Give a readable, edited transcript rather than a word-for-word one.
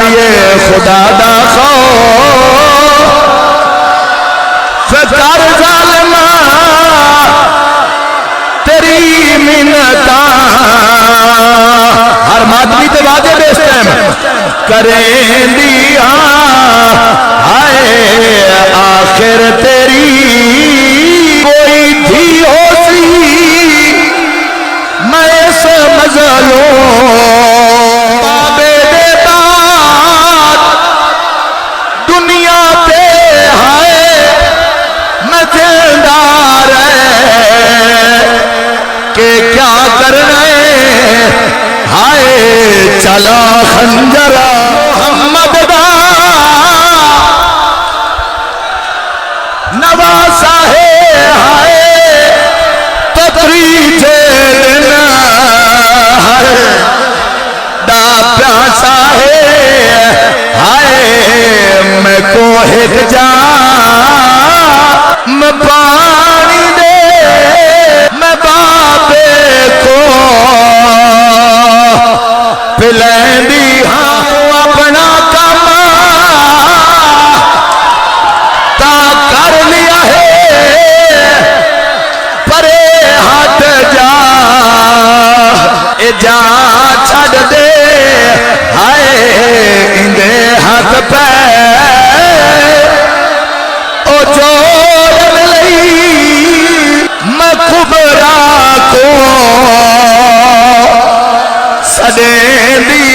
کریے خدا دا خوف فکر ظالمہ تیری منتا ہر مادمی تے وعدے بیس ٹائم کریں دیا ہائے آخر تیری کوئی تھی ہو سی میں سمجھ لوں بابے دے بعد دنیا پہ ہائے میں زندار ہے کہ کیا کرنا ہے ہائے چلا خنجرہ محمد دا نواسا ہے ہائے تدریج دن دا پیاسا ہے ہائے میں کوہت جا میں پانی دے میں باپے کو پلین دی ہاں اپنا کام تا کر لیا ہے پرے ہٹ جا اے جا چھڑ دے ہائے اندے ہاتھ پہ او جوڑ لئی میں کبرا کو سدے دی